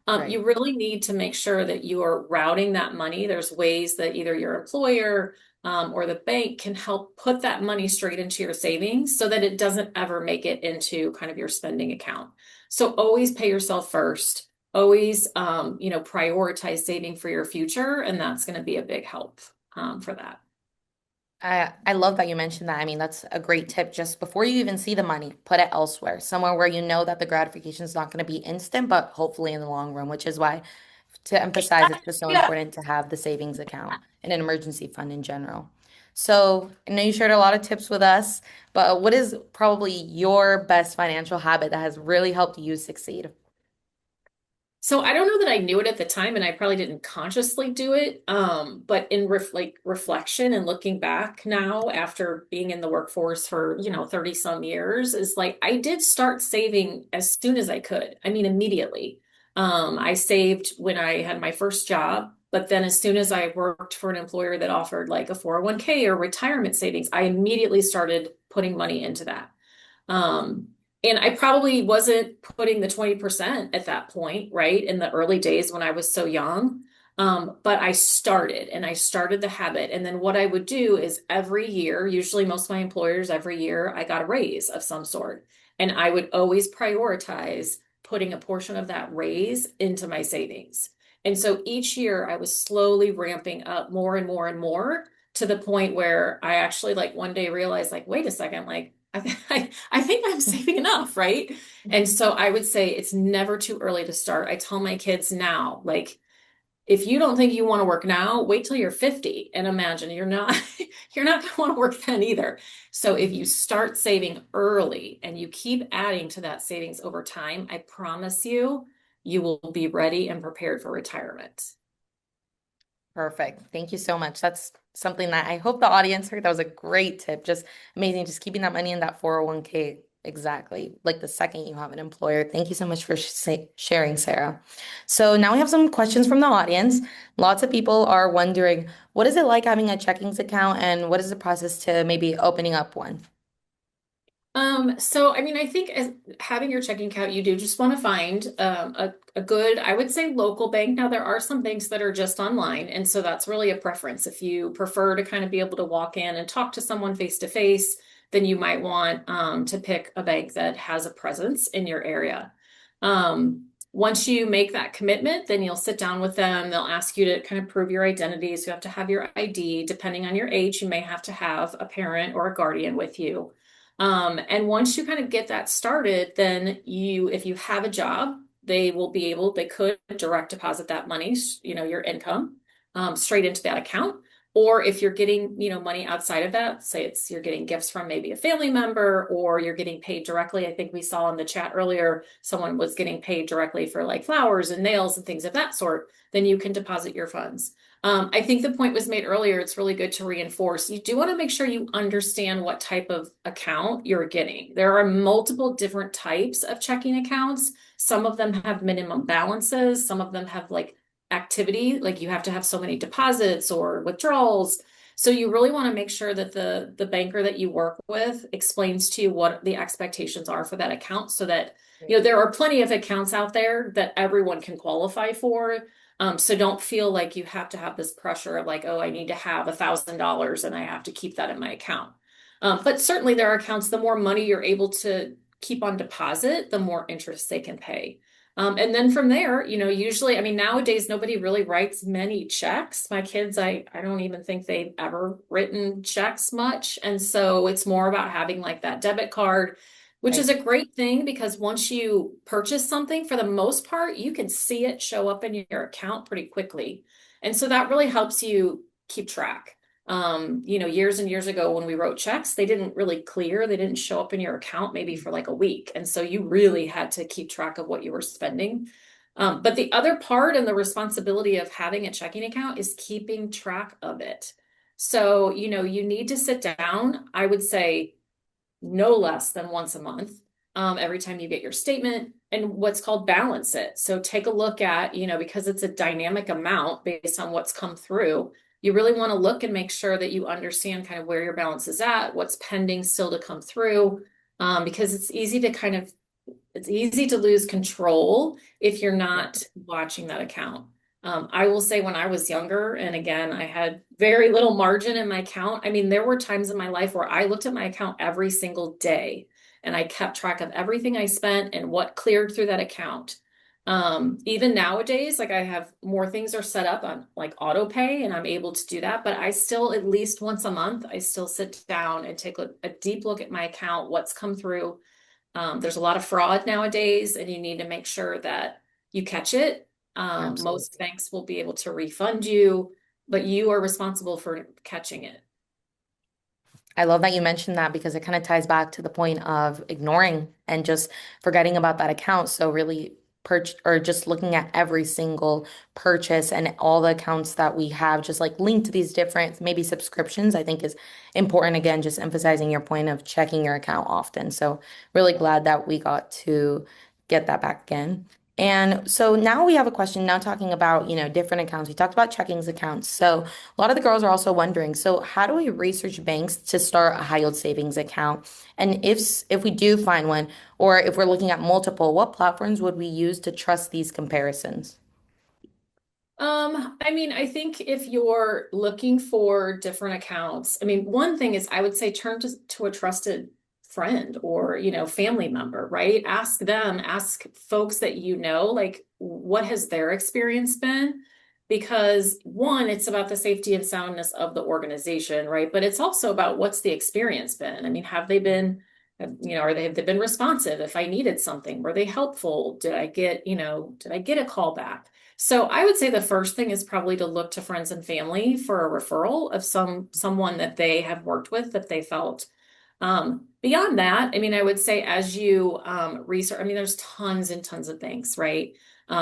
Right. You really need to make sure that you are routing that money. There's ways that either your employer or the bank can help put that money straight into your savings so that it doesn't ever make it into kind of your spending account. So always pay yourself first. Always, prioritize saving for your future, and that's going to be a big help for that. I love that you mentioned that. I mean, that's a great tip. Just before you even see the money, put it elsewhere, somewhere where you know that the gratification is not going to be instant, but hopefully in the long run, which is why to emphasize it's just so Yeah. important to have the savings account and an emergency fund in general. So I know you shared a lot of tips with us, but what is probably your best financial habit that has really helped you succeed? So I don't know that I knew it at the time, and I probably didn't consciously do it. But in reflection and looking back now after being in the workforce for, 30 some years, is like I did start saving as soon as I could. I mean, immediately. I saved when I had my first job, but then as soon as I worked for an employer that offered like a 401k or retirement savings, I immediately started putting money into that. Um, and I probably wasn't putting the 20% at that point, right? In the early days when I was so young. But I started and I started the habit. And then what I would do is every year, usually most of my employers, every year I got a raise of some sort. And I would always prioritize putting a portion of that raise into my savings. And so each year I was slowly ramping up more and more and more to the point where I actually like one day realized like, wait a second, like I think I'm saving enough, right? And so I would say it's never too early to start. I tell my kids now, like, if you don't think you want to work now, wait till you're 50 and imagine you're not you're not going to want to work then either. So if you start saving early and you keep adding to that savings over time, I promise you, you will be ready and prepared for retirement. Perfect. Thank you so much. That's something that I hope the audience heard. That was a great tip. Just amazing. Just keeping that money in that 401k. Exactly. Like the second you have an employer. Thank you so much for sharing, Sarah. So now we have some questions from the audience. Lots of people are wondering, what is it like having a checkings account and what is the process to maybe opening up one? So I mean, I think as having your checking account, you do just want to find a good, I would say local bank. Now there are some banks that are just online, and so that's really a preference. If you prefer to kind of be able to walk in and talk to someone face to face, then you might want to pick a bank that has a presence in your area. Once you make that commitment, then you'll sit down with them. They'll ask you to kind of prove your identity. So you have to have your ID. Depending on your age, you may have to have a parent or a guardian with you. And once you kind of get that started, then if you have a job, they could direct deposit that money, your income, straight into that account. Or if you're getting, money outside of that, say you're getting gifts from maybe a family member or you're getting paid directly. I think we saw in the chat earlier, someone was getting paid directly for like flowers and nails and things of that sort, then you can deposit your funds. I think the point was made earlier. It's really good to reinforce. You do want to make sure you understand what type of account you're getting. There are multiple different types of checking accounts. Some of them have minimum balances. Some of them have like activity, like you have to have so many deposits or withdrawals. So you really want to make sure that the banker that you work with explains to you what the expectations are for that account so that, there are plenty of accounts out there that everyone can qualify for. So don't feel like you have to have this pressure of like, oh, I need to have $1,000 and I have to keep that in my account. But certainly there are accounts, the more money you're able to keep on deposit, the more interest they can pay. And then from there, usually, I mean, nowadays, nobody really writes many checks. My kids, I don't even think they've ever written checks much. And so it's more about having like that debit card, which is a great thing because once you purchase something, for the most part, you can see it show up in your account pretty quickly. And so that really helps you keep track. Years and years ago when we wrote checks, they didn't really clear, they didn't show up in your account maybe for like a week. And so you really had to keep track of what you were spending. But the other part and the responsibility of having a checking account is keeping track of it. So, you need to sit down, I would say no less than once a month, every time you get your statement and what's called balance it. So take a look at, because it's a dynamic amount based on what's come through, you really want to look and make sure that you understand kind of where your balance is at, what's pending still to come through, because it's easy to lose control if you're not watching that account. I will say when I was younger, and again, I had very little margin in my account. I mean, there were times in my life where I looked at my account every single day and I kept track of everything I spent and what cleared through that account. Even nowadays, like I have more things are set up on like auto pay and I'm able to do that, but I still at least once a month, I still sit down and take a deep look at my account, what's come through. There's a lot of fraud nowadays and you need to make sure that you catch it. Most banks will be able to refund you, but you are responsible for catching it. I love that you mentioned that because it kind of ties back to the point of ignoring and just forgetting about that account. So really purchase or just looking at every single purchase and all the accounts that we have, just like linked to these different maybe subscriptions, I think is important. Again, just emphasizing your point of checking your account often. So really glad that we got to get that back again. And so now we have a question now talking about, different accounts. We talked about checkings accounts. So a lot of the girls are also wondering, so how do we research banks to start a high yield savings account? And if we do find one, or if we're looking at multiple, what platforms would we use to trust these comparisons? I mean, I think if you're looking for different accounts, I mean, one thing is I would say turn to a trusted friend or, family member, right? Ask them, ask folks that you know, like, what has their experience been? Because one, it's about the safety and soundness of the organization, right? But it's also about what's the experience been? I mean, have they been responsive if I needed something? Were they helpful? Did I get a call back? So I would say the first thing is probably to look to friends and family for a referral of someone that they have worked with that they felt. Beyond that, I mean, I would say as you research, I mean, there's tons and tons of banks, right?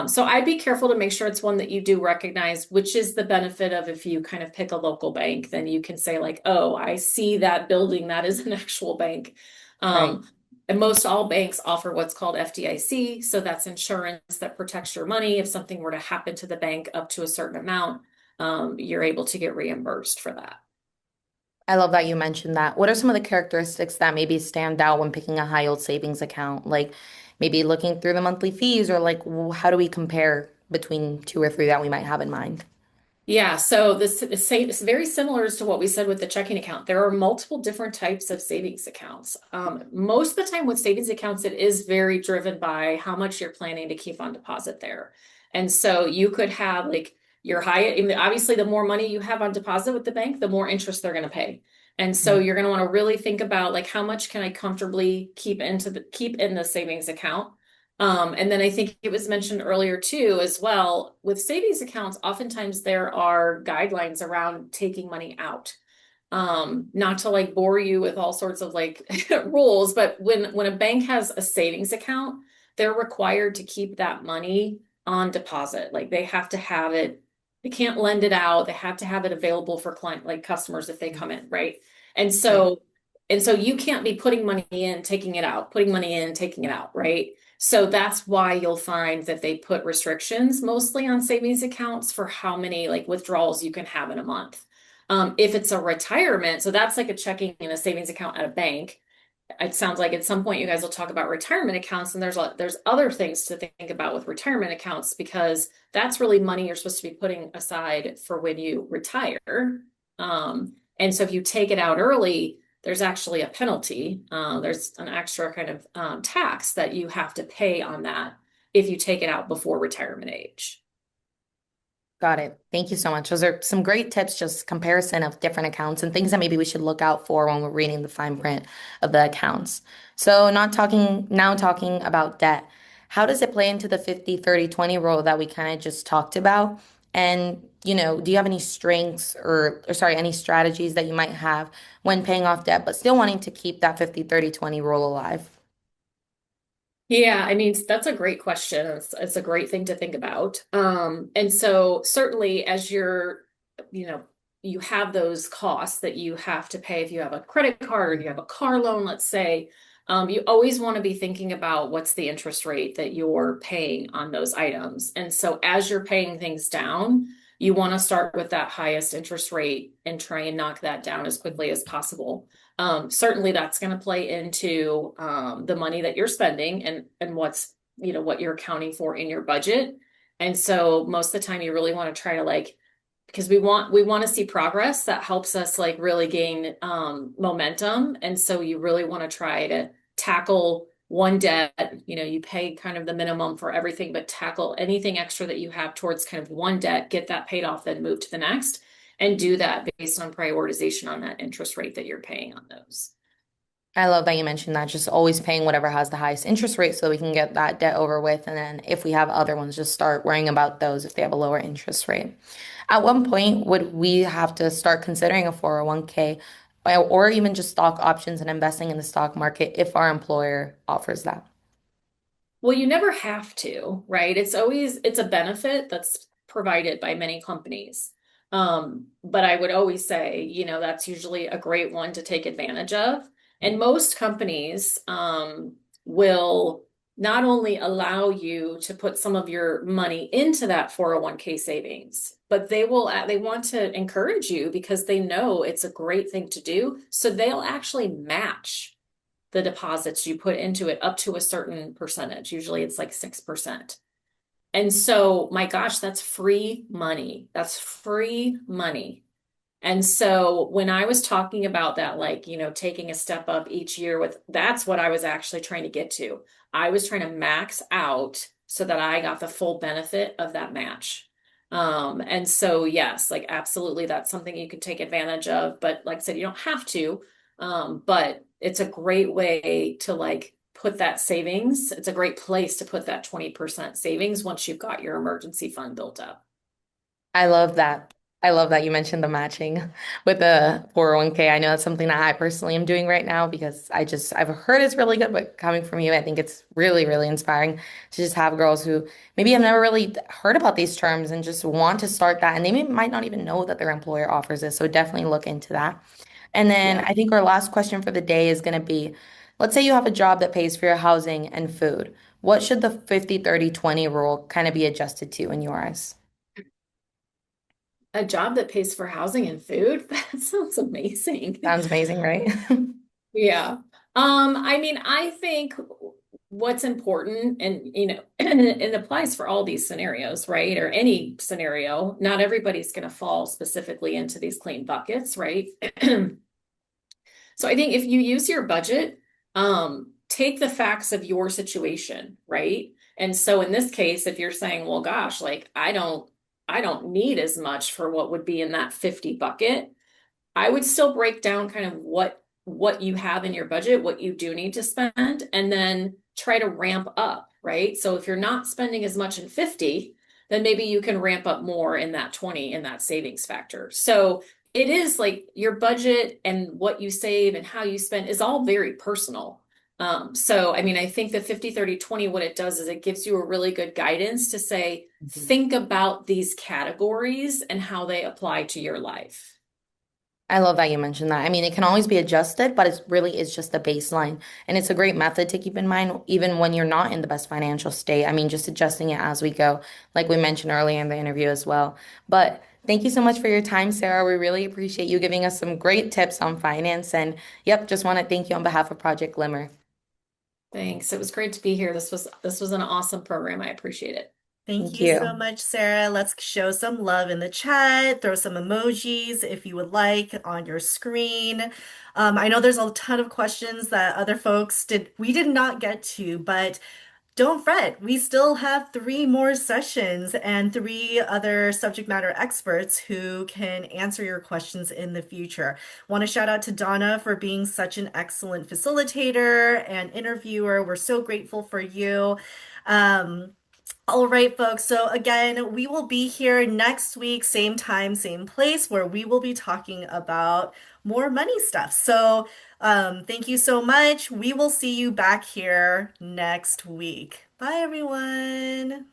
So I'd be careful to make sure it's one that you do recognize, which is the benefit of if you kind of pick a local bank, then you can say like, oh, I see that building, that is an actual bank. Right. And most all banks offer what's called FDIC. So that's insurance that protects your money. If something were to happen to the bank up to a certain amount, you're able to get reimbursed for that. I love that you mentioned that. What are some of the characteristics that maybe stand out when picking a high yield savings account? Like maybe looking through the monthly fees, or like how do we compare between two or three that we might have in mind? Yeah, so this is same, it's very similar to what we said with the checking account. There are multiple different types of savings accounts. Most of the time with savings accounts, it is very driven by how much you're planning to keep on deposit there. And so you could have like I mean, obviously the more money you have on deposit with the bank, the more interest they're going to pay. And so Right. you're going to want to really think about like how much can I comfortably keep in the savings account. And then I think it was mentioned earlier too, as well, with savings accounts, oftentimes there are guidelines around taking money out. Not to like bore you with all sorts of like rules, but when a bank has a savings account, they're required to keep that money on deposit. Like they have to have it, they can't lend it out. They have to have it available for client like customers if they come in, right? And Right. so and so you can't be putting money in, taking it out, putting money in, taking it out, right? So that's why you'll find that they put restrictions mostly on savings accounts for how many like withdrawals you can have in a month. If it's a retirement, so that's like a checking and a savings account at a bank. It sounds like at some point you guys will talk about retirement accounts, and there's other things to think about with retirement accounts because that's really money you're supposed to be putting aside for when you retire. And so if you take it out early, there's actually a penalty. There's an extra kind of tax that you have to pay on that if you take it out before retirement age. Got it. Thank you so much. Those are some great tips, just comparison of different accounts and things that maybe we should look out for when we're reading the fine print of the accounts. So now talking about debt. How does it play into the 50/30/20 rule that we kind of just talked about? And, do you have any strengths or sorry, any strategies that you might have when paying off debt, but still wanting to keep that 50/30/20 rule alive? Yeah, I mean, that's a great question. It's a great thing to think about. And so certainly as you know, you have those costs that you have to pay if you have a credit card or you have a car loan, let's say, you always want to be thinking about what's the interest rate that you're paying on those items. And so as you're paying things down, you want to start with that highest interest rate and try and knock that down as quickly as possible. Certainly that's going to play into the money that you're spending and what you're accounting for in your budget. And so most of the time you really want to try to like because we want to see progress that helps us like really gain momentum. And so you really want to try to tackle one debt, you pay kind of the minimum for everything, but tackle anything extra that you have towards kind of one debt, get that paid off, then move to the next and do that based on prioritization on that interest rate that you're paying on those. I love that you mentioned that, just always paying whatever has the highest interest rate so we can get that debt over with. And then if we have other ones, just start worrying about those if they have a lower interest rate. At one point, would we have to start considering a 401(k) or even just stock options and investing in the stock market if our employer offers that? Well, you never have to, right? It's a benefit that's provided by many companies. But I would always say, that's usually a great one to take advantage of. And most companies will not only allow you to put some of your money into that 401k savings, but they want to encourage you because they know it's a great thing to do. So they'll actually match the deposits you put into it up to a certain percentage. Usually it's like 6%. And so, my gosh, that's free money. That's free money. And so when I was talking about that, like, taking a step up each year that's what I was actually trying to get to. I was trying to max out so that I got the full benefit of that match. And so, yes, like, absolutely, that's something you can take advantage of. But like I said, you don't have to. But it's a great way to like put that savings. It's a great place to put that 20% savings once you've got your emergency fund built up. I love that. I love that you mentioned the matching with the 401k. I know that's something that I personally am doing right now because I've heard it's really good, but coming from you, I think it's really, really inspiring to just have girls who maybe have never really heard about these terms and just want to start that. And they might not even know that their employer offers this. So definitely look into that. And then Yeah. I think our last question for the day is going to be, let's say you have a job that pays for your housing and food. What should the 50/30/20 rule kind of be adjusted to in your eyes? A job that pays for housing and food? That sounds amazing. Sounds amazing, right? Yeah. I mean, I think what's important and and it applies for all these scenarios, right? Or any scenario. Not everybody's going to fall specifically into these clean buckets, right? So I think if you use your budget, take the facts of your situation, right? And so in this case, if you're saying, well, gosh, like I don't need as much for what would be in that 50 bucket, I would still break down kind of what you have in your budget, what you do need to spend, and then try to ramp up, right? So if you're not spending as much in 50, then maybe you can ramp up more in that 20 in that savings factor. So it is like your budget and what you save and how you spend is all very personal. So I mean, I think the 50/30/20, what it does is it gives you a really good guidance to say, Mhm. think about these categories and how they apply to your life. I love that you mentioned that. I mean, it can always be adjusted, but it really is just a baseline. And it's a great method to keep in mind, even when you're not in the best financial state. I mean, just adjusting it as we go, like we mentioned earlier in the interview as well. But thank you so much for your time, Sarah. We really appreciate you giving us some great tips on finance. And yep, just want to thank you on behalf of Project Glimmer. Thanks. It was great to be here. This was an awesome program. I appreciate it. Thank Thank you so you. much, Sarah. Let's show some love in the chat. Throw some emojis if you would like on your screen. I know there's a ton of questions that other folks we did not get to, but don't fret. We still have three more sessions and three other subject matter experts who can answer your questions in the future. Want to shout out to Donna for being such an excellent facilitator and interviewer. We're so grateful for you. Um, all right, folks. So again, we will be here next week, same time, same place, where we will be talking about more money stuff. So thank you so much. We will see you back here next week. Bye, everyone.